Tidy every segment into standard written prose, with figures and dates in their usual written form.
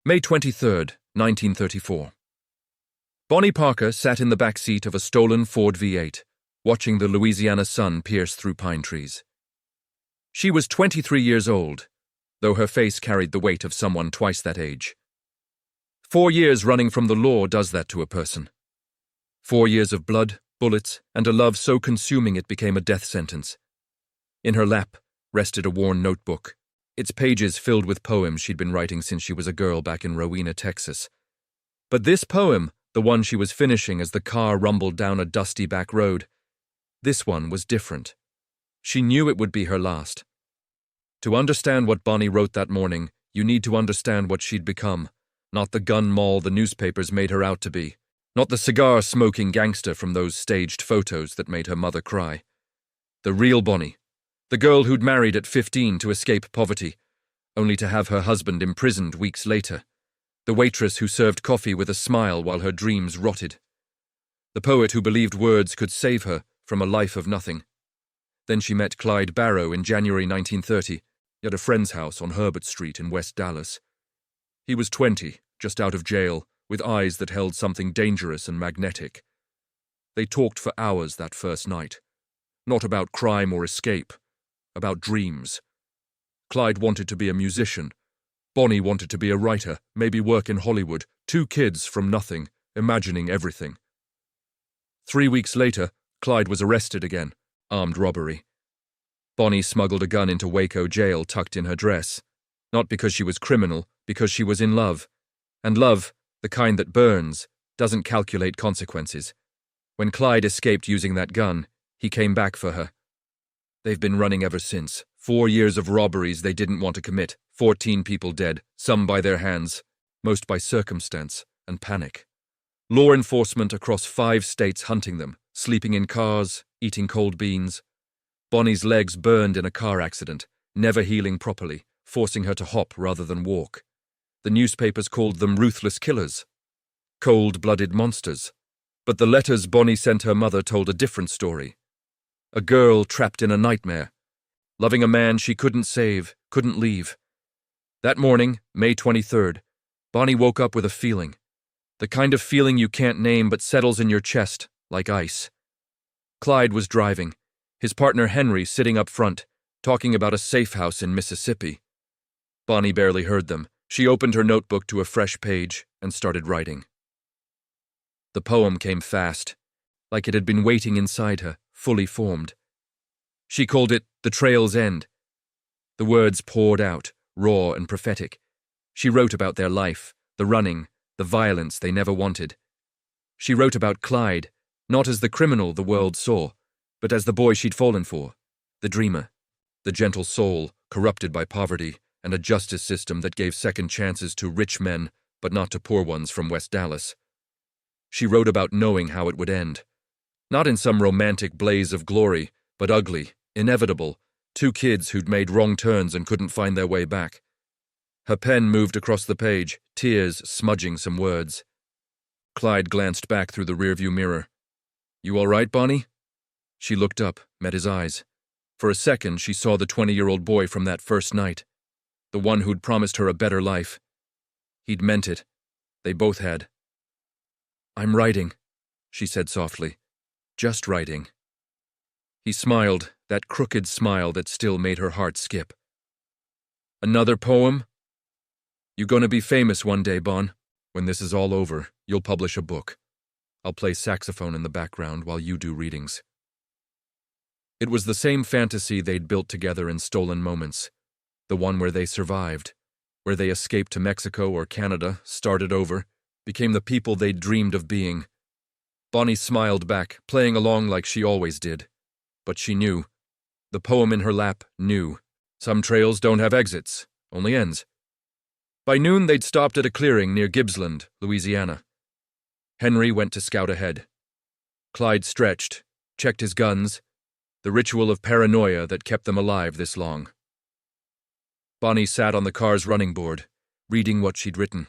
May 23rd, 1934. Bonnie Parker sat in the back seat of a stolen Ford V8, watching the Louisiana sun pierce through pine trees. She was 23 years old, though her face carried the weight of someone twice that age. 4 years running from the law does that to a person. 4 years of blood, bullets, and a love so consuming it became a death sentence. In her lap rested a worn notebook, its pages filled with poems she'd been writing since she was a girl back in Rowena, Texas. But this poem, the one she was finishing as the car rumbled down a dusty back road, this one was different. She knew it would be her last. To understand what Bonnie wrote that morning, you need to understand what she'd become, not the gun moll the newspapers made her out to be, not the cigar-smoking gangster from those staged photos that made her mother cry. The real Bonnie, the girl who'd married at 15 to escape poverty, only to have her husband imprisoned weeks later. The waitress who served coffee with a smile while her dreams rotted. The poet who believed words could save her from a life of nothing. Then she met Clyde Barrow in January 1930 at a friend's house on Herbert Street in West Dallas. He was 20, just out of jail, with eyes that held something dangerous and magnetic. They talked for hours that first night. Not about crime or escape, about dreams. Clyde wanted to be a musician. Bonnie wanted to be a writer, maybe work in Hollywood. 2 kids from nothing, imagining everything. 3 weeks later, Clyde was arrested again, armed robbery. Bonnie smuggled a gun into Waco jail tucked in her dress. Not because she was criminal, because she was in love. And love, the kind that burns, doesn't calculate consequences. When Clyde escaped using that gun, he came back for her. They've been running ever since. 4 years of robberies they didn't want to commit, 14 people dead, some by their hands, most by circumstance and panic. Law enforcement across 5 states hunting them, sleeping in cars, eating cold beans. Bonnie's legs burned in a car accident, never healing properly, forcing her to hop rather than walk. The newspapers called them ruthless killers, cold-blooded monsters. But the letters Bonnie sent her mother told a different story. A girl trapped in a nightmare, loving a man she couldn't save, couldn't leave. That morning, May 23rd, Bonnie woke up with a feeling. The kind of feeling you can't name but settles in your chest, like ice. Clyde was driving, his partner Henry sitting up front, talking about a safe house in Mississippi. Bonnie barely heard them. She opened her notebook to a fresh page and started writing. The poem came fast, like it had been waiting inside her, fully formed. She called it The Trail's End. The words poured out, raw and prophetic. She wrote about their life, the running, the violence they never wanted. She wrote about Clyde, not as the criminal the world saw, but as the boy she'd fallen for, the dreamer, the gentle soul corrupted by poverty and a justice system that gave second chances to rich men but not to poor ones from West Dallas. She wrote about knowing how it would end. Not in some romantic blaze of glory, but ugly, inevitable, 2 kids who'd made wrong turns and couldn't find their way back. Her pen moved across the page, tears smudging some words. Clyde glanced back through the rearview mirror. "You all right, Bonnie?" She looked up, met his eyes. For a second, she saw the 20-year-old boy from that first night, the one who'd promised her a better life. He'd meant it. They both had. "I'm writing," she said softly. "Just writing." He smiled, that crooked smile that still made her heart skip. "Another poem?" "You're gonna be famous one day, Bon. When this is all over, you'll publish a book. I'll play saxophone in the background while you do readings." It was the same fantasy they'd built together in Stolen Moments, the one where they survived, where they escaped to Mexico or Canada, started over, became the people they'd dreamed of being. Bonnie smiled back, playing along like she always did. But she knew. The poem in her lap knew. Some trails don't have exits, only ends. By noon, they'd stopped at a clearing near Gibbsland, Louisiana. Henry went to scout ahead. Clyde stretched, checked his guns, the ritual of paranoia that kept them alive this long. Bonnie sat on the car's running board, reading what she'd written.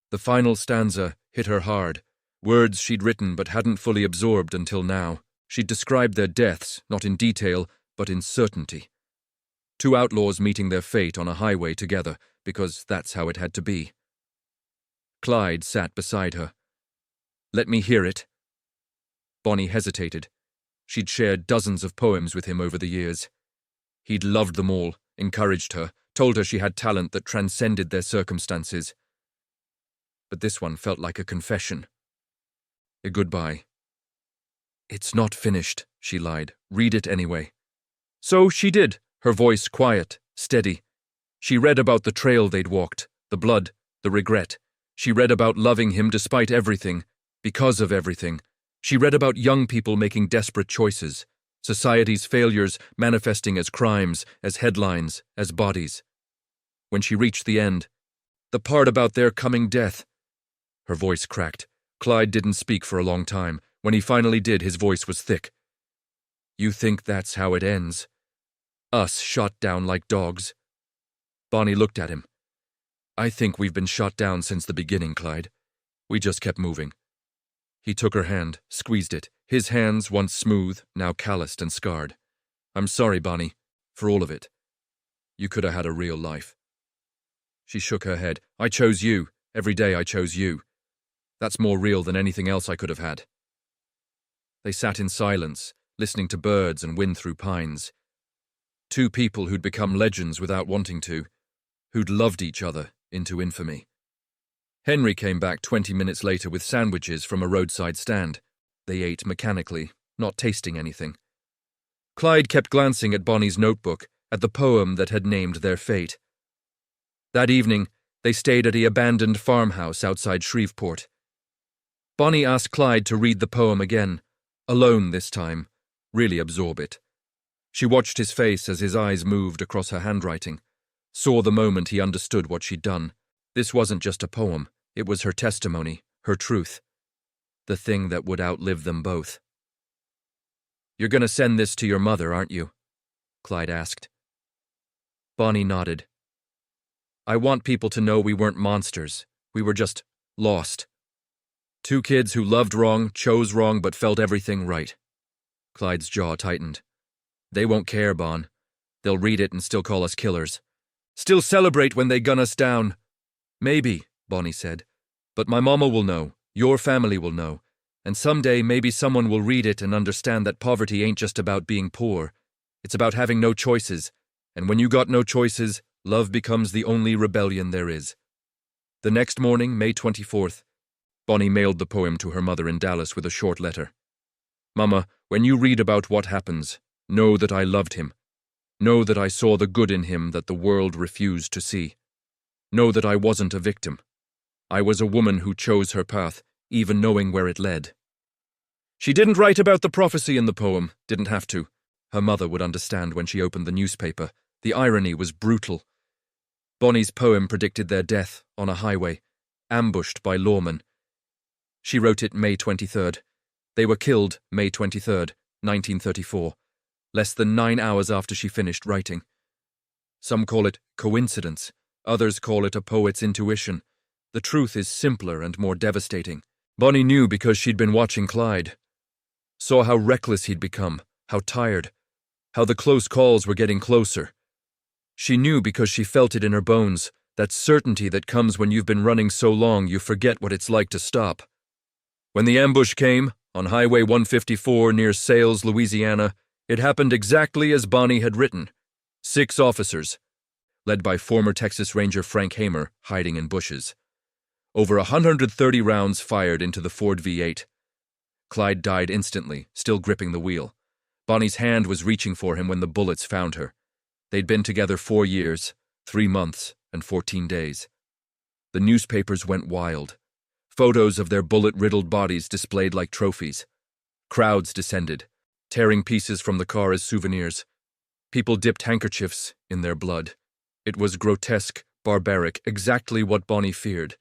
The final stanza hit her hard, words she'd written but hadn't fully absorbed until now. She'd described their deaths, not in detail, but in certainty. 2 outlaws meeting their fate on a highway together, because that's how it had to be. Clyde sat beside her. "Let me hear it." Bonnie hesitated. She'd shared dozens of poems with him over the years. He'd loved them all, encouraged her, told her she had talent that transcended their circumstances. But this one felt like a confession. A goodbye. "It's not finished," she lied. "Read it anyway." So she did, her voice quiet, steady. She read about the trail they'd walked, the blood, the regret. She read about loving him despite everything, because of everything. She read about young people making desperate choices, society's failures manifesting as crimes, as headlines, as bodies. When she reached the end, the part about their coming death, her voice cracked. Clyde didn't speak for a long time. When he finally did, his voice was thick. "You think that's how it ends? Us shot down like dogs?" Bonnie looked at him. "I think we've been shot down since the beginning, Clyde. We just kept moving." He took her hand, squeezed it, his hands once smooth, now calloused and scarred. "I'm sorry, Bonnie, for all of it. You could have had a real life." She shook her head. "I chose you. Every day I chose you. That's more real than anything else I could have had." They sat in silence, listening to birds and wind through pines. Two people who'd become legends without wanting to, who'd loved each other into infamy. Henry came back 20 minutes later with sandwiches from a roadside stand. They ate mechanically, not tasting anything. Clyde kept glancing at Bonnie's notebook, at the poem that had named their fate. That evening, they stayed at the abandoned farmhouse outside Shreveport. Bonnie asked Clyde to read the poem again, alone this time, really absorb it. She watched his face as his eyes moved across her handwriting, saw the moment he understood what she'd done. This wasn't just a poem, it was her testimony, her truth. The thing that would outlive them both. "You're going to send this to your mother, aren't you?" Clyde asked. Bonnie nodded. "I want people to know we weren't monsters. We were just lost. Two kids who loved wrong, chose wrong, but felt everything right." Clyde's jaw tightened. "They won't care, Bon. They'll read it and still call us killers. Still celebrate when they gun us down." "Maybe," Bonnie said. "But my mama will know, your family will know, and someday maybe someone will read it and understand that poverty ain't just about being poor. It's about having no choices, and when you got no choices, love becomes the only rebellion there is." The next morning, May 24th, Bonnie mailed the poem to her mother in Dallas with a short letter. "Mama, when you read about what happens, know that I loved him. Know that I saw the good in him that the world refused to see. Know that I wasn't a victim. I was a woman who chose her path, even knowing where it led." She didn't write about the prophecy in the poem, didn't have to. Her mother would understand when she opened the newspaper. The irony was brutal. Bonnie's poem predicted their death on a highway, ambushed by lawmen. She wrote it May 23rd. They were killed May 23rd, 1934, less than 9 hours after she finished writing. Some call it coincidence, others call it a poet's intuition. The truth is simpler and more devastating. Bonnie knew because she'd been watching Clyde. Saw how reckless he'd become, how tired, how the close calls were getting closer. She knew because she felt it in her bones, that certainty that comes when you've been running so long you forget what it's like to stop. When the ambush came, on Highway 154 near Sales, Louisiana, it happened exactly as Bonnie had written. 6 officers, led by former Texas Ranger Frank Hamer, hiding in bushes. Over 130 rounds fired into the Ford V8. Clyde died instantly, still gripping the wheel. Bonnie's hand was reaching for him when the bullets found her. They'd been together 4 years, 3 months, and 14 days. The newspapers went wild. Photos of their bullet-riddled bodies displayed like trophies. Crowds descended, tearing pieces from the car as souvenirs. People dipped handkerchiefs in their blood. It was grotesque, barbaric, exactly what Bonnie feared.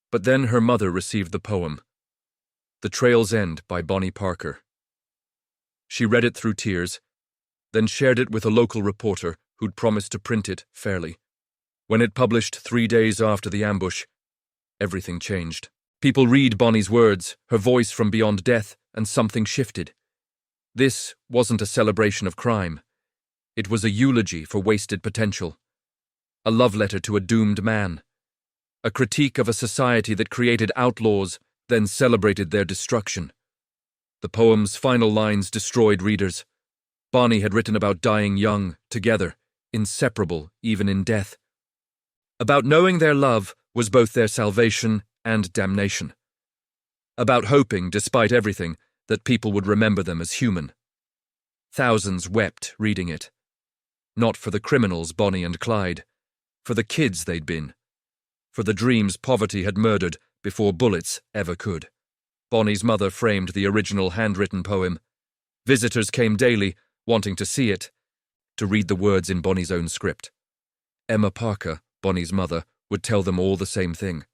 But then her mother received the poem, The Trail's End by Bonnie Parker. She read it through tears, then shared it with a local reporter who'd promised to print it fairly. When it published 3 days after the ambush, everything changed. People read Bonnie's words, her voice from beyond death, and something shifted. This wasn't a celebration of crime. It was a eulogy for wasted potential. A love letter to a doomed man. a critique of a society that created outlaws, then celebrated their destruction. The poem's final lines destroyed readers. Bonnie had written about dying young, together, inseparable even in death. About knowing their love was both their salvation and damnation. About hoping, despite everything, that people would remember them as human. Thousands wept reading it. Not for the criminals, Bonnie and Clyde, for the kids they'd been, for the dreams poverty had murdered before bullets ever could. Bonnie's mother framed the original handwritten poem. Visitors came daily, wanting to see it, to read the words in Bonnie's own script. Emma Parker, Bonnie's mother, would tell them all the same thing.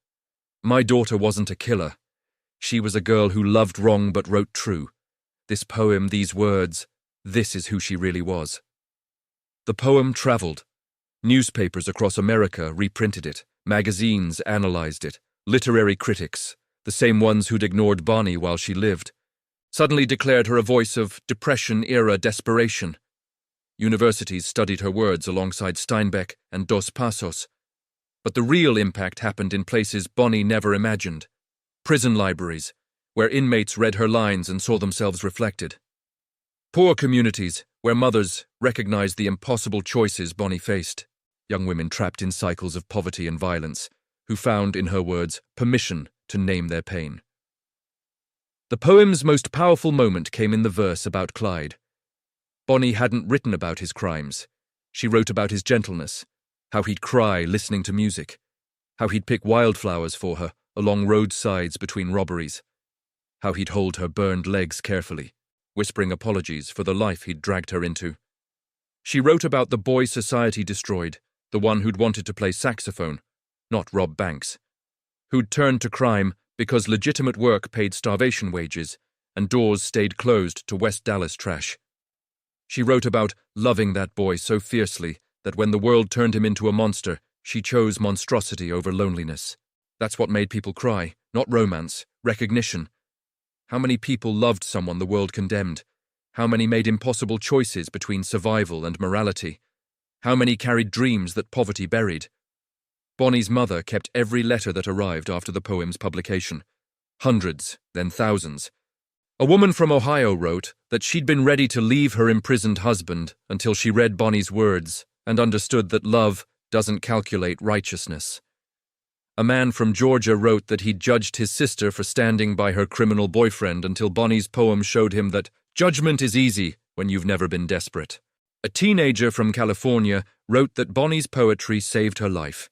My daughter wasn't a killer. She was a girl who loved wrong but wrote true. This poem, these words, this is who she really was. The poem traveled. Newspapers across America reprinted it. Magazines analyzed it. Literary critics, the same ones who'd ignored Bonnie while she lived, suddenly declared her a voice of Depression-era desperation. Universities studied her words alongside Steinbeck and Dos Passos. But the real impact happened in places Bonnie never imagined. Prison libraries, where inmates read her lines and saw themselves reflected. Poor communities, where mothers recognized the impossible choices Bonnie faced. Young women trapped in cycles of poverty and violence, who found, in her words, permission to name their pain. The poem's most powerful moment came in the verse about Clyde. Bonnie hadn't written about his crimes. She wrote about his gentleness, how he'd cry listening to music, how he'd pick wildflowers for her along roadsides between robberies, how he'd hold her burned legs carefully, whispering apologies for the life he'd dragged her into. She wrote about the boy society destroyed, the one who'd wanted to play saxophone, not rob banks, who'd turned to crime because legitimate work paid starvation wages and doors stayed closed to West Dallas trash. She wrote about loving that boy so fiercely that when the world turned him into a monster, she chose monstrosity over loneliness. That's what made people cry, not romance, recognition. How many people loved someone the world condemned? How many made impossible choices between survival and morality? How many carried dreams that poverty buried? Bonnie's mother kept every letter that arrived after the poem's publication. Hundreds, then thousands. A woman from Ohio wrote that she'd been ready to leave her imprisoned husband until she read Bonnie's words and understood that love doesn't calculate righteousness. A man from Georgia wrote that he'd judged his sister for standing by her criminal boyfriend until Bonnie's poem showed him that judgment is easy when you've never been desperate. A teenager from California wrote that Bonnie's poetry saved her life,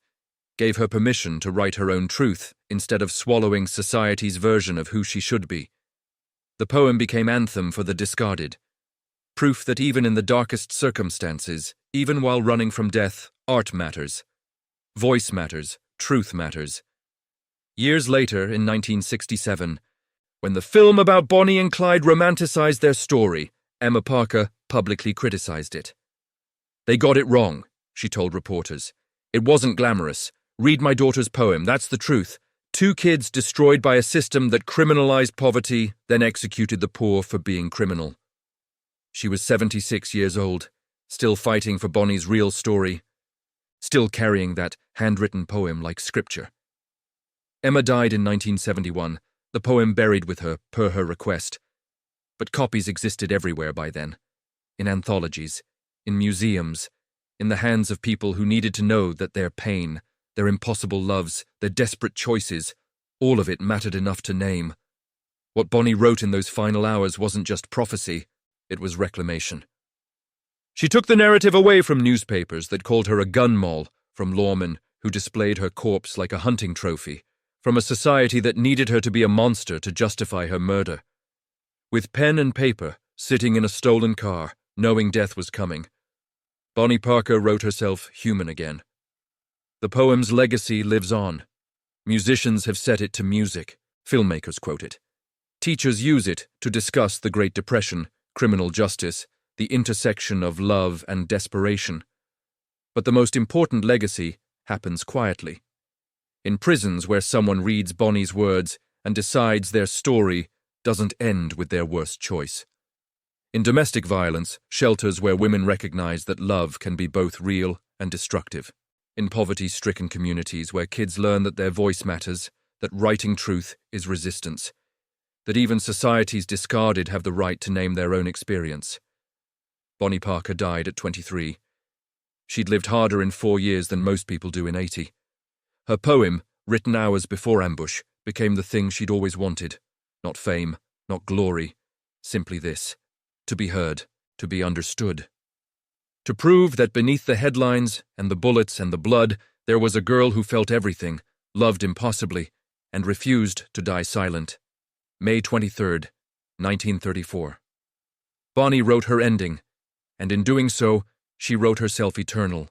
gave her permission to write her own truth instead of swallowing society's version of who she should be. The poem became anthem for the discarded, proof that even in the darkest circumstances, even while running from death, art matters. Voice matters, truth matters. Years later, in 1967, when the film about Bonnie and Clyde romanticized their story, Emma Parker publicly criticized it. They got it wrong, she told reporters. It wasn't glamorous. Read my daughter's poem, that's the truth. 2 kids destroyed by a system that criminalized poverty, then executed the poor for being criminal. She was 76 years old, still fighting for Bonnie's real story, still carrying that handwritten poem like scripture. Emma died in 1971, the poem buried with her per her request. But copies existed everywhere by then, in anthologies, in museums, in the hands of people who needed to know that their pain, their impossible loves, their desperate choices, all of it mattered enough to name. What Bonnie wrote in those final hours wasn't just prophecy, it was reclamation. She took the narrative away from newspapers that called her a gun moll, from lawmen who displayed her corpse like a hunting trophy, from a society that needed her to be a monster to justify her murder. With pen and paper, sitting in a stolen car, knowing death was coming, Bonnie Parker wrote herself human again. The poem's legacy lives on. Musicians have set it to music. Filmmakers quote it. Teachers use it to discuss the Great Depression, criminal justice, the intersection of love and desperation. But the most important legacy happens quietly. In prisons where someone reads Bonnie's words and decides their story doesn't end with their worst choice. In domestic violence, shelters where women recognize that love can be both real and destructive. In poverty-stricken communities where kids learn that their voice matters, that writing truth is resistance, that even society's discarded have the right to name their own experience. Bonnie Parker died at 23. She'd lived harder in 4 years than most people do in 80. Her poem, written hours before ambush, became the thing she'd always wanted. Not fame, not glory, simply this: to be heard, to be understood. To prove that beneath the headlines and the bullets and the blood, there was a girl who felt everything, loved impossibly, and refused to die silent. May 23, 1934. Bonnie wrote her ending, and in doing so, she wrote herself eternal